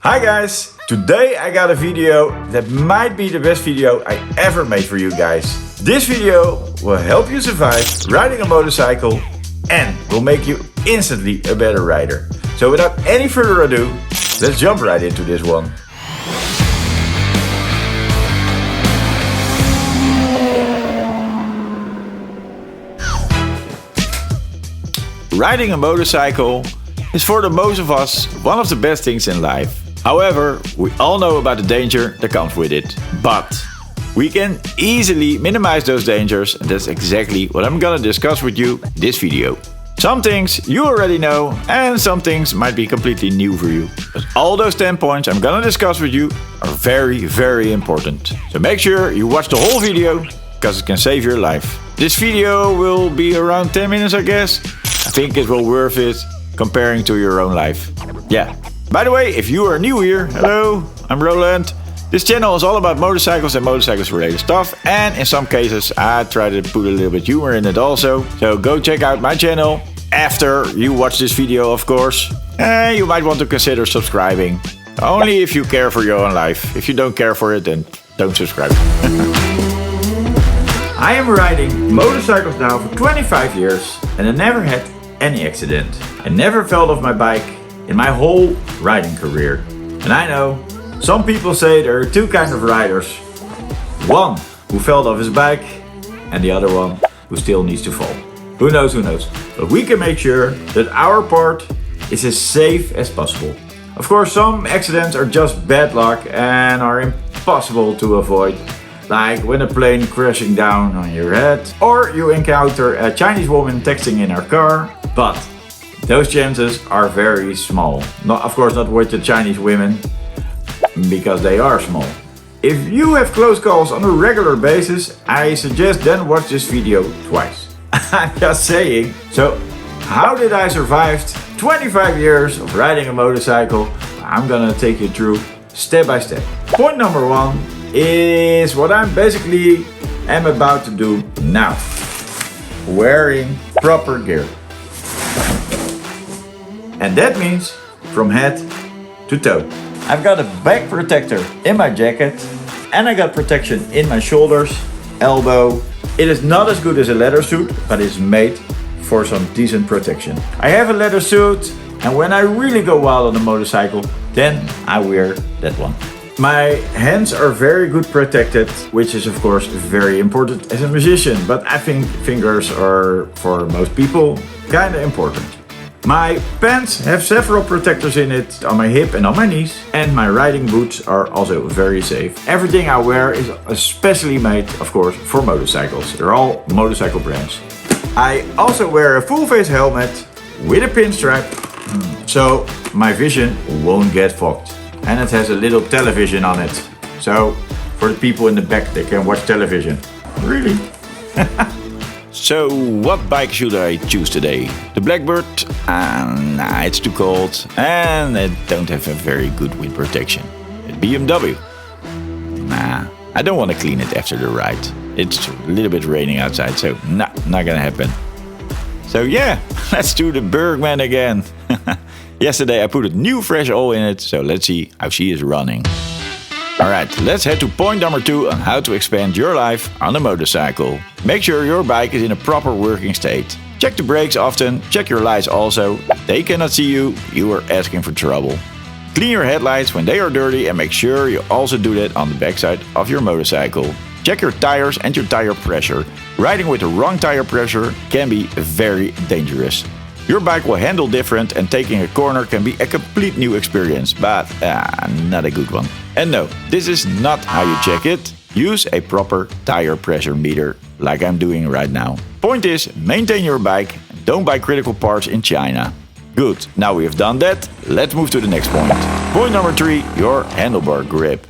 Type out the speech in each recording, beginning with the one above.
Hi guys! Today I got a video that might be the best video I ever made for you guys. This video will help you survive riding a motorcycle and will make you instantly a better rider. So without any further ado, let's jump right into this one. Riding a motorcycle is for the most of us one of the best things in life. However, we all know about the danger that comes with it. But we can easily minimize those dangers, and that's exactly what I'm gonna discuss with you in this video. Some things you already know and some things might be completely new for you. But all those 10 points I'm gonna discuss with you are very, very important. So make sure you watch the whole video because it can save your life. This video will be around 10 minutes, I guess. I think it will worth it comparing to your own life. Yeah. By the way, if you are new here, hello, I'm Roland. This channel is all about motorcycles and motorcycles related stuff, and in some cases I try to put a little bit humor in it also. So go check out my channel after you watch this video, of course. And you might want to consider subscribing. Only if you care for your own life. If you don't care for it, then don't subscribe. I am riding motorcycles now for 25 years and I never had any accident. I never fell off my bike in my whole riding career. And I know some people say there are two kinds of riders. One who fell off his bike and the other one who still needs to fall. Who knows, who knows. But we can make sure that our part is as safe as possible. Of course, some accidents are just bad luck and are impossible to avoid. Like when a plane crashing down on your head, or you encounter a Chinese woman texting in her car. But those chances are very small. Not, of course, not with the Chinese women, because they are small. If you have close calls on a regular basis, I suggest then watch this video twice. I'm just saying. So, how did I survive 25 years of riding a motorcycle? I'm gonna take you through step by step. Point number one is what I'm basically am about to do now. Wearing proper gear. And that means from head to toe. I've got a back protector in my jacket and I got protection in my shoulders, elbow. It is not as good as a leather suit, but it's made for some decent protection. I have a leather suit and when I really go wild on the motorcycle, then I wear that one. My hands are very good protected, which is of course very important as a musician, but I think fingers are, for most people, kinda important. My pants have several protectors in it on my hip and on my knees, and my riding boots are also very safe. Everything I wear is especially made, of course, for motorcycles. They're all motorcycle brands. I also wear a full face helmet with a pinstripe, so my vision won't get fogged. And it has a little television on it, so for the people in the back they can watch television. Really? So, what bike should I choose today? The Blackbird? Nah, it's too cold and it don't have a very good wind protection. The BMW? Nah, I don't want to clean it after the ride. It's a little bit raining outside, so nah, not gonna happen. So yeah, let's do the Bergman again. Yesterday I put a new fresh oil in it, so let's see how she is running. Alright, let's head to point number 2 on how to expand your life on a motorcycle. Make sure your bike is in a proper working state. Check the brakes often, check your lights also. If they cannot see you, you are asking for trouble. Clean your headlights when they are dirty and make sure you also do that on the backside of your motorcycle. Check your tires and your tire pressure. Riding with the wrong tire pressure can be very dangerous. Your bike will handle different and taking a corner can be a complete new experience, but not a good one. And no, this is not how you check it. Use a proper tire pressure meter, like I'm doing right now. Point is, maintain your bike and don't buy critical parts in China. Good, now we have done that, let's move to the next point. Point number 3, your handlebar grip.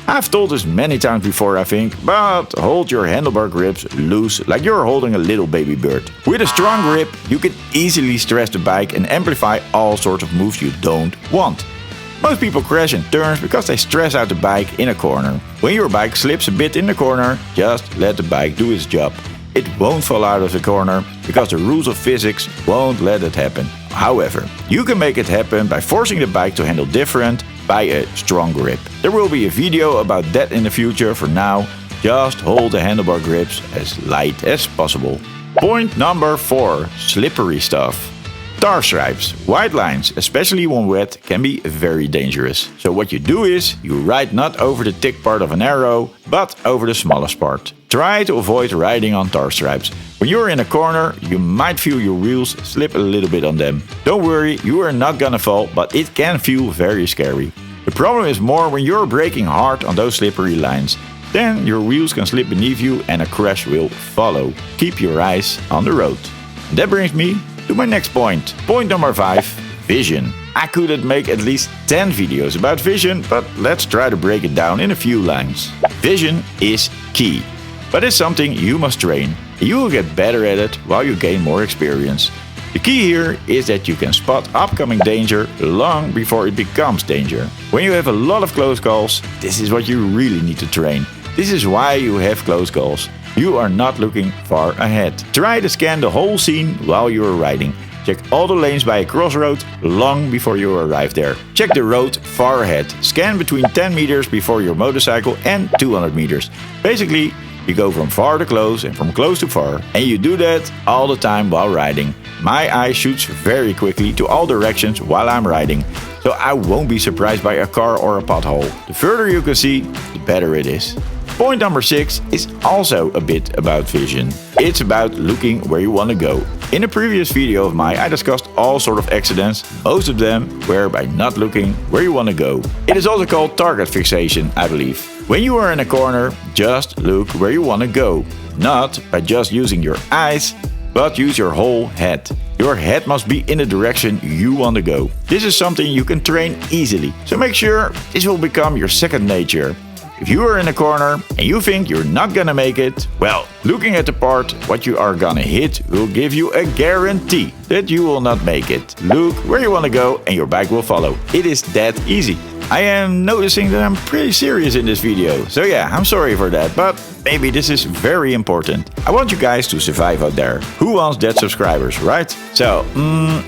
I've told this many times before, I think, but hold your handlebar grips loose like you're holding a little baby bird. With a strong grip, you can easily stress the bike and amplify all sorts of moves you don't want. Most people crash in turns because they stress out the bike in a corner. When your bike slips a bit in the corner, just let the bike do its job. It won't fall out of the corner because the rules of physics won't let it happen. However, you can make it happen by forcing the bike to handle different by a strong grip. There will be a video about that in the future. For now, just hold the handlebar grips as light as possible. Point number 4. Slippery stuff. Tar stripes, white lines, especially when wet, can be very dangerous. So what you do is, you ride not over the thick part of an arrow, but over the smallest part. Try to avoid riding on tar stripes. When you're in a corner, you might feel your wheels slip a little bit on them. Don't worry, you are not gonna fall, but it can feel very scary. The problem is more when you're braking hard on those slippery lines. Then your wheels can slip beneath you and a crash will follow. Keep your eyes on the road. And that brings me to my next point. Point number 5, vision. I could make at least 10 videos about vision, but let's try to break it down in a few lines. Vision is key, but it's something you must train. You will get better at it while you gain more experience. The key here is that you can spot upcoming danger long before it becomes danger. When you have a lot of close calls, this is what you really need to train. This is why you have close calls. You are not looking far ahead. Try to scan the whole scene while you are riding. Check all the lanes by a crossroad long before you arrive there. Check the road far ahead. Scan between 10 meters before your motorcycle and 200 meters. Basically, you go from far to close and from close to far. And you do that all the time while riding. My eye shoots very quickly to all directions while I'm riding. So I won't be surprised by a car or a pothole. The further you can see, the better it is. Point number 6 is also a bit about vision. It's about looking where you want to go. In a previous video of mine, I discussed all sort of accidents. Most of them were by not looking where you want to go. It is also called target fixation, I believe. When you are in a corner, just look where you want to go. Not by just using your eyes, but use your whole head. Your head must be in the direction you want to go. This is something you can train easily. So make sure this will become your second nature. If you are in a corner and you think you're not gonna make it, well, looking at the part what you are gonna hit will give you a guarantee that you will not make it. Look where you wanna go and your bike will follow. It is that easy. I am noticing that I'm pretty serious in this video, so yeah, I'm sorry for that, but maybe this is very important. I want you guys to survive out there. Who wants dead subscribers, right? So,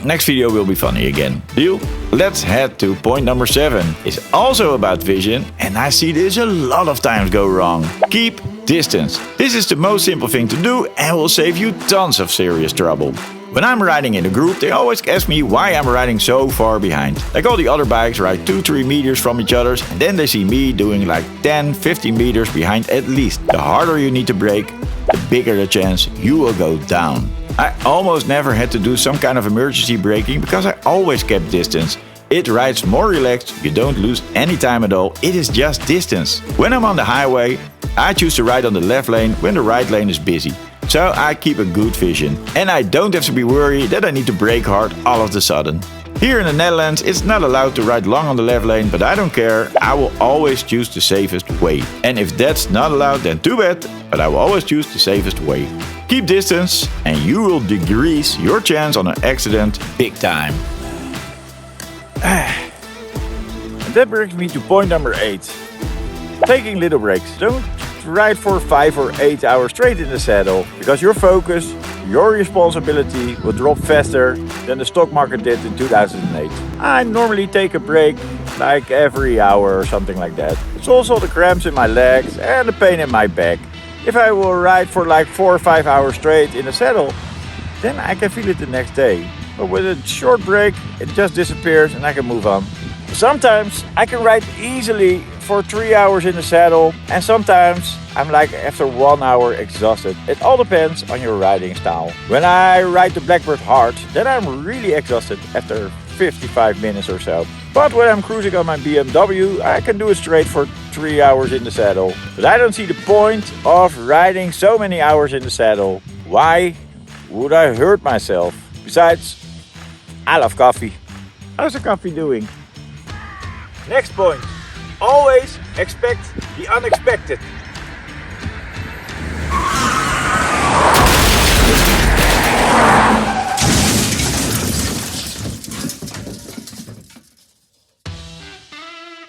next video will be funny again. Deal? Let's head to point number 7. It's also about vision, and I see this a lot of times go wrong. Keep distance. This is the most simple thing to do and will save you tons of serious trouble. When I'm riding in a group, they always ask me why I'm riding so far behind. Like all the other bikes ride 2-3 meters from each other, and then they see me doing like 10-15 meters behind at least. The harder you need to brake, the bigger the chance you will go down. I almost never had to do some kind of emergency braking because I always kept distance. It rides more relaxed, you don't lose any time at all, it is just distance. When I'm on the highway, I choose to ride on the left lane when the right lane is busy. So I keep a good vision. And I don't have to be worried that I need to brake hard all of a sudden. Here in the Netherlands, it's not allowed to ride long on the left lane, but I don't care, I will always choose the safest way. And if that's not allowed, then too bad, but I will always choose the safest way. Keep distance and you will decrease your chance on an accident big time. And that brings me to point number 8. Taking little breaks. Don't ride for 5 or 8 hours straight in the saddle, because your focus, your responsibility will drop faster than the stock market did in 2008. I normally take a break like every hour or something like that. It's also the cramps in my legs and the pain in my back. If I will ride for like 4 or 5 hours straight in the saddle, then I can feel it the next day. But with a short break, it just disappears and I can move on. Sometimes I can ride easily for 3 hours in the saddle, and sometimes I'm like after 1 hour exhausted. It all depends on your riding style. When I ride the Blackbird hard, then I'm really exhausted after 55 minutes or so. But when I'm cruising on my BMW, I can do it straight for 3 hours in the saddle. But I don't see the point of riding so many hours in the saddle. Why would I hurt myself? Besides, I love coffee. How's the coffee doing? Next point. Always expect the unexpected.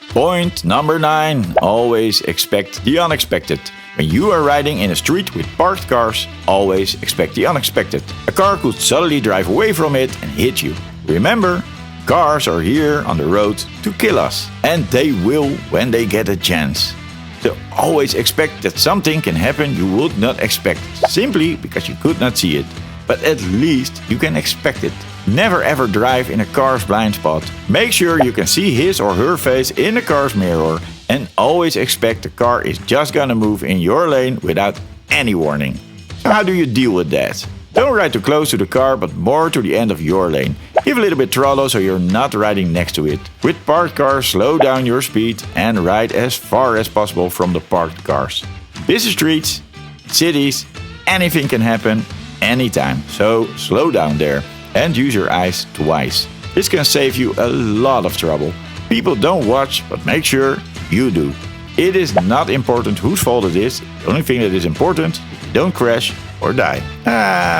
Point number 9. Always expect the unexpected. When you are riding in a street with parked cars, always expect the unexpected. A car could suddenly drive away from it and hit you. Remember, Cars are here on the road to kill us, and they will when they get a chance. So always expect that something can happen you would not expect, simply because you could not see it. But at least you can expect it. Never ever drive in a car's blind spot. Make sure you can see his or her face in the car's mirror, and always expect the car is just gonna move in your lane without any warning. So how do you deal with that? Don't ride too close to the car, but more to the end of your lane. Give a little bit throttle so you're not riding next to it. With parked cars, slow down your speed and ride as far as possible from the parked cars. Busy streets, cities, anything can happen anytime. So slow down there and use your eyes twice. This can save you a lot of trouble. People don't watch, but make sure you do. It is not important whose fault it is. The only thing that is important, don't crash or die.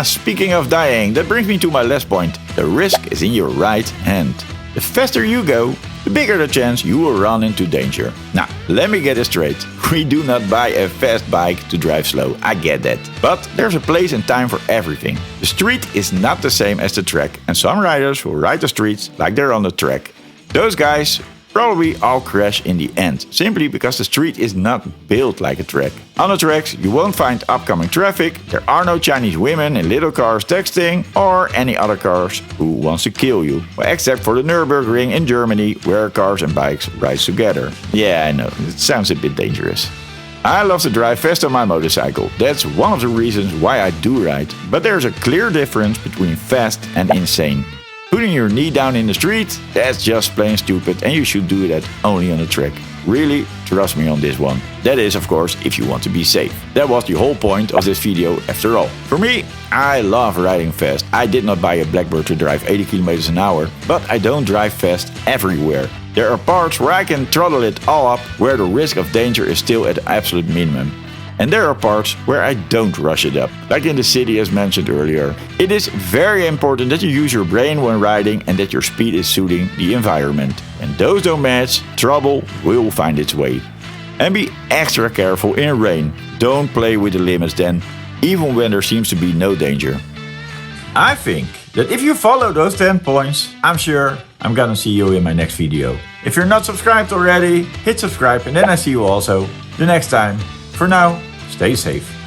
Speaking of dying, that brings me to my last point. The risk is in your right hand. The faster you go, the bigger the chance you will run into danger. Now, let me get it straight. We do not buy a fast bike to drive slow, I get that. But there's a place and time for everything. The street is not the same as the track, and some riders will ride the streets like they're on the track. Those guys probably all crash in the end, simply because the street is not built like a track. On the tracks, you won't find upcoming traffic, there are no Chinese women in little cars texting, or any other cars who wants to kill you. Well, except for the Nürburgring in Germany, where cars and bikes ride together. Yeah, I know, it sounds a bit dangerous. I love to drive fast on my motorcycle. That's one of the reasons why I do ride. But there's a clear difference between fast and insane. Putting your knee down in the street, that's just plain stupid, and you should do that only on a track. Really, trust me on this one. That is, of course, if you want to be safe. That was the whole point of this video after all. For me, I love riding fast. I did not buy a Blackbird to drive 80 km an hour, but I don't drive fast everywhere. There are parts where I can throttle it all up, where the risk of danger is still at the absolute minimum. And there are parts where I don't rush it up, like in the city as mentioned earlier. It is very important that you use your brain when riding and that your speed is suiting the environment. When those don't match, trouble will find its way. And be extra careful in rain. Don't play with the limits then, even when there seems to be no danger. I think that if you follow those 10 points, I'm sure I'm gonna see you in my next video. If you're not subscribed already, hit subscribe and then I see you also the next time. For now, stay safe.